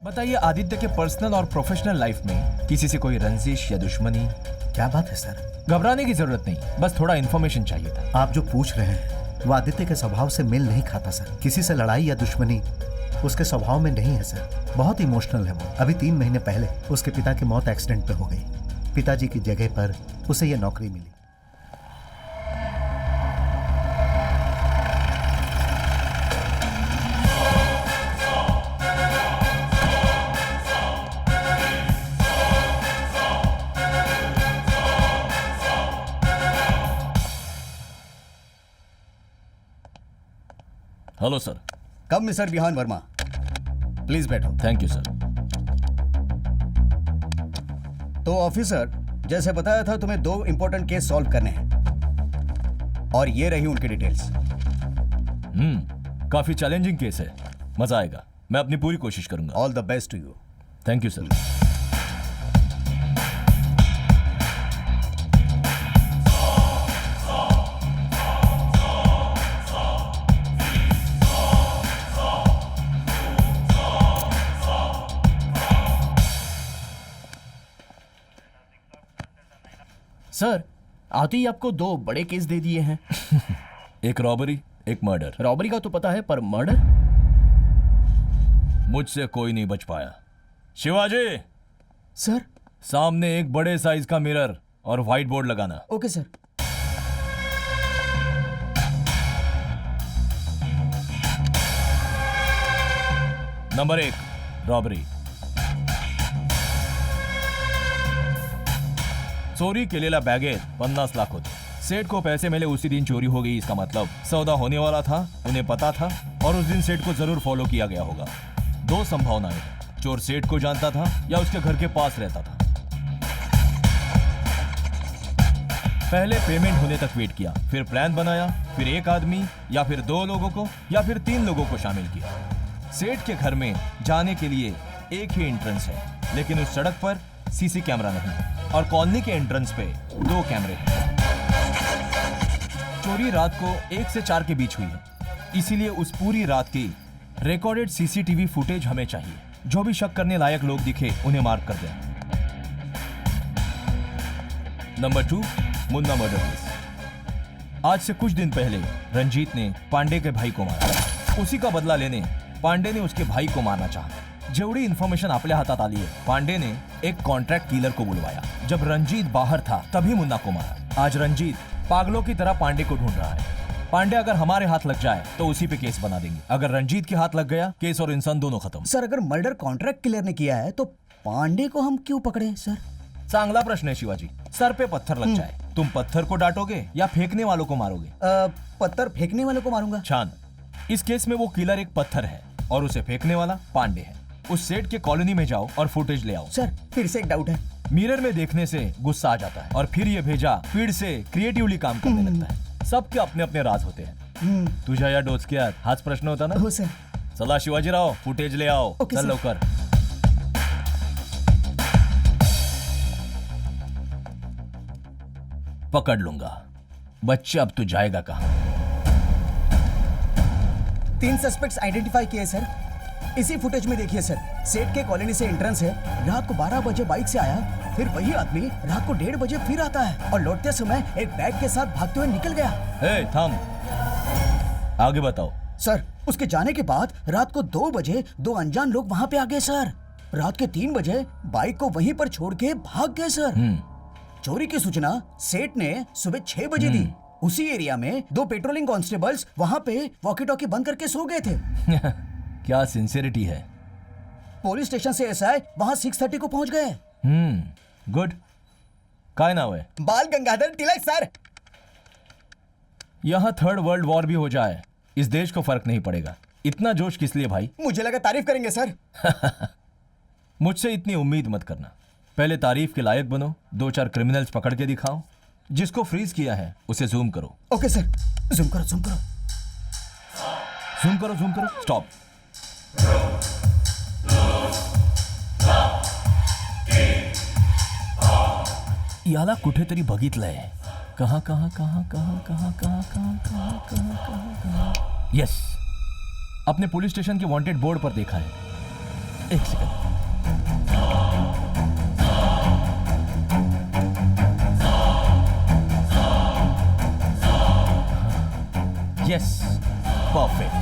बताइए, आदित्य के पर्सनल और प्रोफेशनल लाइफ में किसी से कोई रंजिश या दुश्मनी? क्या बात है सर? घबराने की जरूरत नहीं, बस थोड़ा इन्फॉर्मेशन चाहिए था। आप जो पूछ रहे हैं वो आदित्य के स्वभाव से मेल नहीं खाता सर। किसी से लड़ाई या दुश्मनी उसके स्वभाव में नहीं है सर। बहुत इमोशनल है वो। अभी 3 महीने पहले उसके पिता की मौत एक्सीडेंट पे हो गई। पिताजी की जगह पर उसे ये नौकरी मिली। Hello sir. कब मिस्टर विहान वर्मा, प्लीज बैठो। Thank you sir. तो ऑफिसर, जैसे बताया था तुम्हें 2 इंपॉर्टेंट केस सॉल्व करने हैं और ये रही उनकी डिटेल्स। काफी चैलेंजिंग केस है, मजा आएगा। मैं अपनी पूरी कोशिश करूंगा। All the best to you. Thank you sir. Sir, आते ही आपको 2 बड़े केस दे दिए हैं। एक रॉबरी, एक मर्डर। रॉबरी का तो पता है, पर मर्डर? मुझसे कोई नहीं बच पाया। शिवाजी, सर। सामने एक बड़े साइज का मिरर और व्हाइट बोर्ड लगाना। Okay sir. Number 1, robbery. चोरी केलेल्या बॅगेत 50 लाख होते। सेठ को पैसे मिले उसी दिन चोरी हो गई। इसका मतलब सौदा होने वाला था, उन्हें पता था और उस दिन सेठ को जरूर फॉलो किया गया होगा। 2 संभावनाएं हैं, चोर सेठ को जानता था या उसके घर के पास रहता था। पहले पेमेंट होने तक वेट किया, फिर प्लान बनाया, फिर एक आदमी या फिर 2 लोगों को या फिर 3 लोगों को शामिल किया। सेठ के घर में जाने के लिए एक ही एंट्रेंस है, लेकिन उस सड़क पर सीसी कैमरा नहीं और कॉलोनी के एंट्रेंस पे 2 कैमरे हैं। चोरी रात को 1 से 4 के बीच हुई है, इसीलिए उस पूरी रात की रिकॉर्डेड सीसीटीवी फुटेज हमें चाहिए। जो भी शक करने लायक लोग दिखे उन्हें मार्क कर दें। Number 2, Munna murder case. आज से कुछ दिन पहले रंजीत ने पांडे के भाई को मारा। उसी का बदला लेने पांडे ने उसके भाई को मारना चाहा। जेवढी इन्फॉर्मेशन आपल्या हातात आली है, पांडे ने एक कॉन्ट्रैक्ट किलर को बुलवाया। जब रंजीत बाहर था तभी मुन्ना को मारा। आज रंजीत पागलों की तरह पांडे को ढूंढ रहा है। पांडे अगर हमारे हाथ लग जाए तो उसी पे केस बना देंगे। अगर रंजीत के हाथ लग गया, केस और इंसान दोनों खत्म। सर, अगर मर्डर कॉन्ट्रैक्ट किलर ने किया है तो पांडे को हम क्यों पकड़े सर? चांगला प्रश्न है शिवाजी। सर पे पत्थर लग जाए, तुम पत्थर को डांटोगे या फेंकने वालों को मारोगे? पत्थर फेंकने वाले को मारूंगा। छान। इस केस में वो किलर एक पत्थर है और उसे फेंकने वाला पांडे है। उस सेठ के कॉलोनी में जाओ और फुटेज ले आओ। सर, फिर से एक डाउट है। मिरर में देखने से गुस्सा आ जाता है और फिर ये भेजा फीड से क्रिएटिवली काम करने लगता है। सबके अपने अपने राज होते हैं। तुझ्या या डोचक्यात हाच प्रश्न होता ना? हो सर। चला शिवाजीराव, फुटेज ले आओ। ओके, चल सर। लवकर। पकड़ लूंगा। बच्चे, अब तू जाएगा कहां? 3 सस्पेक्ट्स आइडेंटिफाई किए सर। इसी फुटेज में देखिए सर, सेठ के कॉलोनी से एंट्रेंस है। रात को 12 बजे बाइक से आया, फिर वही आदमी रात को 1:30 बजे फिर आता है और लौटते समय एक बैग के साथ भागते हुए निकल गया। हे, थाम। आगे बताओ। सर, उसके जाने के बाद रात को 2 बजे 2 अनजान लोग वहां पे आ गए सर। रात के 3 बजे बाइक को वहीं पर छोड़ के भाग गए सर। चोरी की सूचना सेठ ने सुबह 6 बजे दी। उसी एरिया में 2 पेट्रोलिंग कांस्टेबल्स वहां पे वॉकी टॉकी बंद करके सो गए थे। क्या सिंसियरिटी है। पुलिस स्टेशन से एसआई वहां 6:30 को पहुंच गए। गुड। काय नाव है? बाल गंगाधर तिलक सर। यहां 3rd वर्ल्ड वॉर भी हो जाए, इस देश को फर्क नहीं पड़ेगा। इतना जोश किस लिए भाई? मुझे लगा तारीफ करेंगे सर। मुझसे इतनी उम्मीद मत करना। पहले तारीफ के लायक बनो, 2-4 क्रिमिनल्स पकड़ के दिखाओ। जिसको फ्रीज किया है उसे जूम करो। Okay sir. जूम करो, जूम करो। जूम करो, जूम करो। स्टॉप। याला कुठेतरी बघितलंय। कहां कहां कहां कहां कहां कहां कहां कहां कहां कहां। यस, अपने पुलिस स्टेशन के वांटेड बोर्ड पर देखा है। एक सेकंड। Yes, perfect.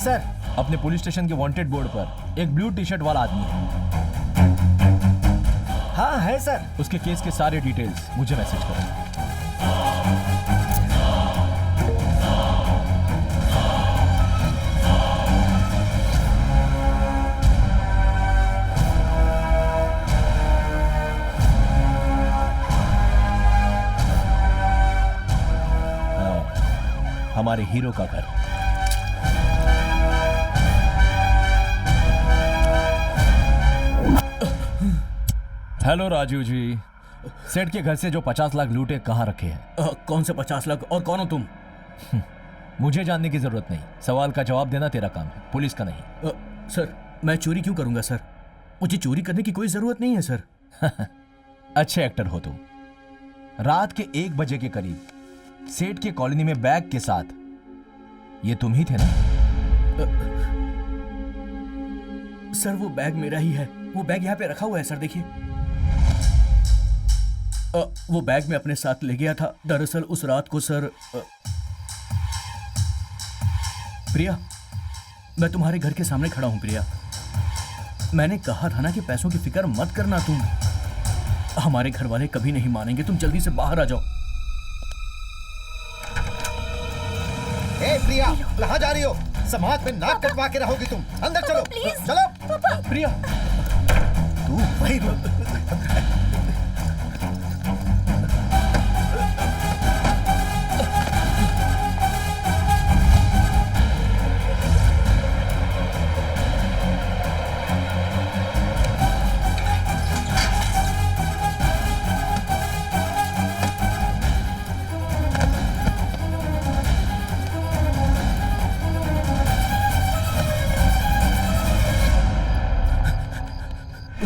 सर अपने पुलिस स्टेशन के वांटेड बोर्ड पर एक ब्लू टी शर्ट वाला आदमी है। हाँ है सर। उसके केस के सारे डिटेल्स मुझे मैसेज करो। हमारे हीरो का घर। हेलो राजू जी, सेठ के घर से जो 50 लाख लूटे कहाँ रखे हैं? कौन से 50 लाख और कौन हो तुम? मुझे जानने की जरूरत नहीं, सवाल का जवाब देना तेरा काम है, पुलिस का नहीं। सर मैं चोरी क्यों करूंगा सर? मुझे चोरी करने की कोई जरूरत नहीं है सर। अच्छे एक्टर हो तुम। रात के 1 बजे के करीब सेठ के कॉलोनी में बैग के साथ ये तुम ही थे ना? सर वो बैग मेरा ही है। वो बैग यहाँ पे रखा हुआ है सर, देखिए। वो बैग मैं अपने साथ ले गया था। दरअसल उस रात को सर प्रिया, मैं तुम्हारे घर के सामने खड़ा हूं प्रिया। मैंने कहा था ना कि पैसों की फिक्र मत करना तुम। हमारे घर वाले कभी नहीं मानेंगे, तुम जल्दी से बाहर आ जाओ। ए प्रिया, कहाँ जा रही हो? समाज में नाक कटवा के रहोगी तुम। अंदर चलो, चलो। प्रिया तू वही रुक।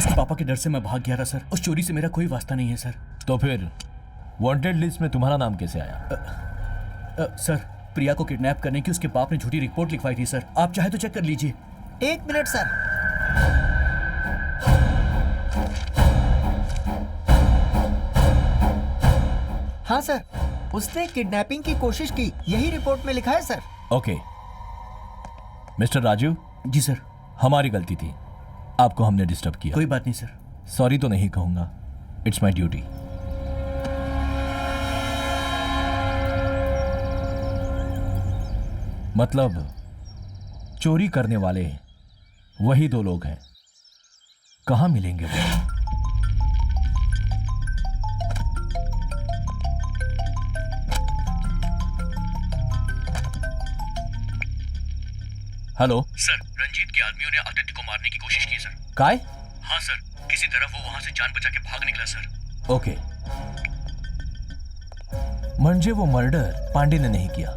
पापा के डर से मैं भाग गया था सर। उस चोरी से मेरा कोई वास्ता नहीं है सर। तो फिर वांटेड लिस्ट में तुम्हारा नाम कैसे आया? सर प्रिया को किडनैप करने की उसके बाप ने झूठी रिपोर्ट लिखवाई थी सर। आप चाहे तो चेक कर लीजिए। 1 मिनट सर। हाँ सर, उसने किडनैपिंग की कोशिश की, यही रिपोर्ट में लिखा है सर। Okay mister Raju. जी सर। हमारी गलती थी, आपको हमने डिस्टर्ब किया। कोई बात नहीं सर। सॉरी तो नहीं कहूंगा, इट्स माई ड्यूटी। मतलब चोरी करने वाले वही 2 लोग हैं, कहां मिलेंगे वो? हेलो सर, रंजीत के आदमियों ने आदित्य को मारने की कोशिश की सर। काय? हाँ सर, किसी तरह वो वहां से जान बचा के भाग निकला सर। ओके, म्हणजे वो मर्डर पांडे ने नहीं किया।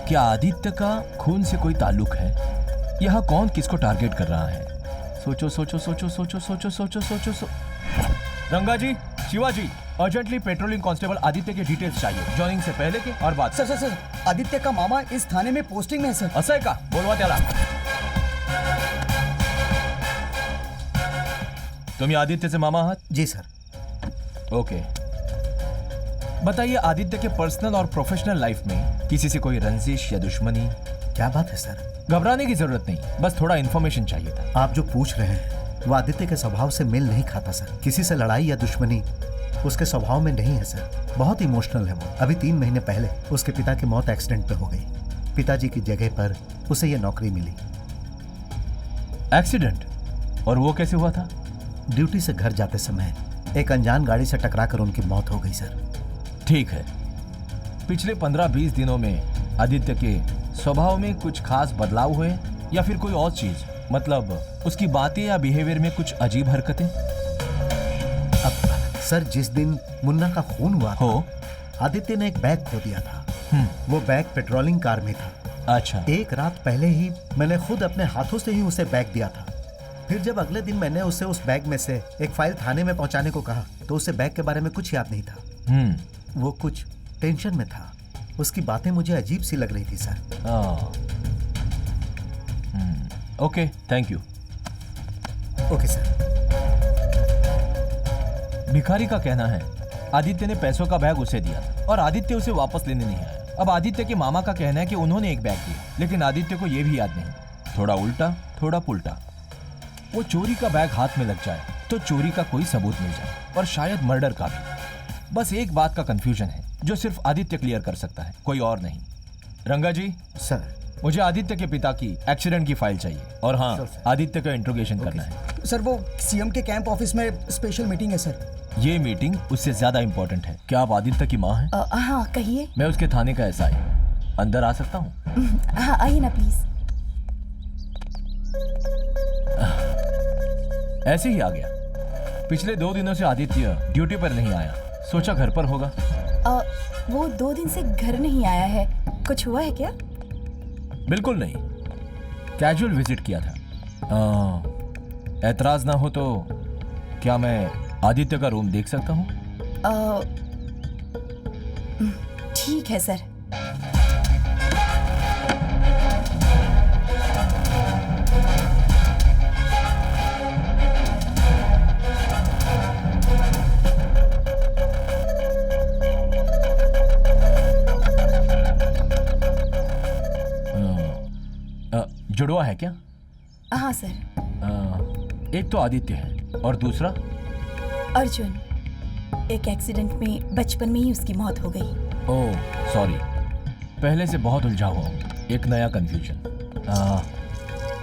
क्या आदित्य का खून से कोई ताल्लुक है? यहाँ कौन किसको टारगेट कर रहा है? सोचो सोचो सोचो सोचो सोचो सोचो सोचो so Ranga ji, Shivaji, urgently patrolling constable Aditya के डिटेल्स चाहिए, जॉइनिंग से पहले के और बाद। सर सर सर, आदित्य का मामा इस थाने में पोस्टिंग में है सर। असं आहे का? बोलवा त्याला। तुम्ही आदित्यचे मामा आहात? जी सर। ओके, बताइए आदित्य के पर्सनल और प्रोफेशनल लाइफ में किसी से कोई रंजिश या दुश्मनी? क्या बात है सर? घबराने की जरूरत नहीं, बस थोड़ा इन्फॉर्मेशन चाहिए था। आप जो पूछ रहे हैं वो आदित्य के स्वभाव से मेल नहीं खाता सर। किसी से लड़ाई या दुश्मनी उसके स्वभाव में नहीं है सर। बहुत इमोशनल है वो। अभी 3 महीने पहले उसके पिता की मौत एक्सीडेंट पे हो गई। पिताजी की जगह पर उसे यह नौकरी मिली। एक्सीडेंट? और वो कैसे हुआ था? ड्यूटी से घर जाते समय एक अनजान गाड़ी से टकराकर उनकी मौत हो गई सर। ठीक है, पिछले 15-20 दिनों में आदित्य के स्वभाव में कुछ खास बदलाव हुए या फिर कोई और चीज? मतलब उसकी बातें या बिहेवियर में कुछ अजीब हरकतें? अब सर, जिस दिन मुन्ना का खून हुआ हो, आदित्य ने एक बैग खो दिया था। वो बैग पेट्रोलिंग कार में था। अच्छा। एक रात पहले ही मैंने खुद अपने हाथों से ही उसे बैग दिया था। फिर जब अगले दिन मैंने उसे उस बैग में से एक फाइल थाने में पहुंचाने को कहा तो उसे बैग के बारे में कुछ याद नहीं था। वो कुछ टेंशन में था। उसकी बातें मुझे अजीब सी लग रही थी sir. Okay, thank you. Okay sir. भिखारी का कहना है आदित्य ने पैसों का बैग उसे दिया था और आदित्य उसे वापस लेने नहीं आया। अब आदित्य के मामा का कहना है कि उन्होंने एक बैग दिया, लेकिन आदित्य को यह भी याद नहीं। थोड़ा उल्टा थोड़ा पुल्टा। वो चोरी का बैग हाथ में लग जाए तो चोरी का कोई सबूत मिल जाए, और शायद मर्डर का भी। बस एक बात का कंफ्यूजन है जो सिर्फ आदित्य क्लियर कर सकता है, कोई और नहीं। रंगा जी, सर। मुझे आदित्य के पिता की एक्सीडेंट की फाइल चाहिए, और हाँ, Sure, sir. आदित्य का इंट्रोगेशन करना है। सर वो सीएम के कैंप ऑफिस में स्पेशल मीटिंग है सर। ये मीटिंग उससे ज्यादा इंपॉर्टेंट है। क्या आप आदित्य की माँ हैं? हाँ कहिए। मैं उसके थाने का एसआई, अंदर आ सकता हूँ? हाँ आइए ना प्लीज। ऐसे ही आ गया। पिछले 2 दिनों से आदित्य ड्यूटी पर नहीं आया, सोचा घर पर होगा। वो 2 दिन से घर नहीं आया है, कुछ हुआ है क्या? बिल्कुल नहीं, कैजुअल विजिट किया था। ऐतराज ना हो तो क्या मैं आदित्य का रूम देख सकता हूँ? ठीक है सर। जुड़वा है क्या? हाँ सर। एक तो आदित्य है और दूसरा अर्जुन। एक एक्सीडेंट में बचपन में ही उसकी मौत हो गई। ओह सॉरी, पहले से बहुत उलझा हुआ हूँ। एक नया कंफ्यूजन।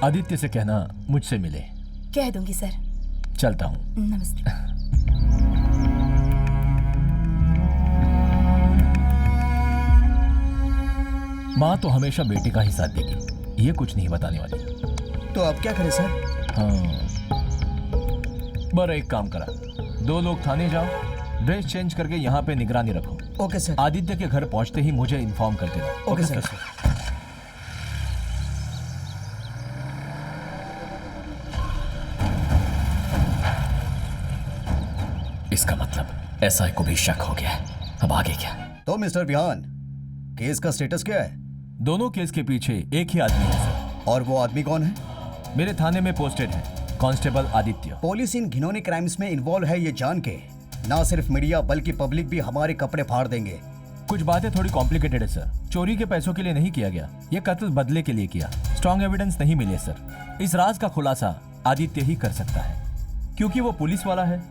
आदित्य से कहना मुझसे मिले। कह दूंगी सर। चलता हूँ। नमस्ते। माँ तो हमेशा बेटे का ही साथ देगी, ये कुछ नहीं बताने वाली। तो अब क्या करें सर? हाँ, बड़ा एक काम करा, 2 लोग थाने जाओ, ड्रेस चेंज करके यहाँ पे निगरानी रखो। Okay sir. आदित्य के घर पहुँचते ही मुझे इन्फॉर्म कर देना। Okay sir. इसका मतलब एसआई को भी शक हो गया है। अब आगे क्या? तो मिस्टर विहान, केस का स्टेटस क्या है? दोनों केस के पीछे एक ही आदमी है सर। और वो आदमी कौन है? मेरे थाने में पोस्टेड है, कांस्टेबल आदित्य। पुलिस इन घिनौने क्राइम्स में इन्वॉल्व है ये जान के ना सिर्फ मीडिया बल्कि पब्लिक भी हमारे कपड़े फाड़ देंगे। कुछ बातें थोड़ी कॉम्प्लिकेटेड है सर। चोरी के पैसों के लिए नहीं किया गया, ये कत्ल बदले के लिए किया। स्ट्रॉन्ग एविडेंस नहीं मिले सर। इस राज का खुलासा आदित्य ही कर सकता है, क्योंकि वो पुलिस वाला है।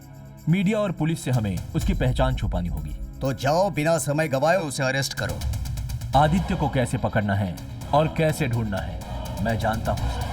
मीडिया और पुलिस से हमें उसकी पहचान छुपानी होगी। तो जाओ, बिना समय गवाए उसे अरेस्ट करो। आदित्य को कैसे पकड़ना है और कैसे ढूंढना है मैं जानता हूँ सर।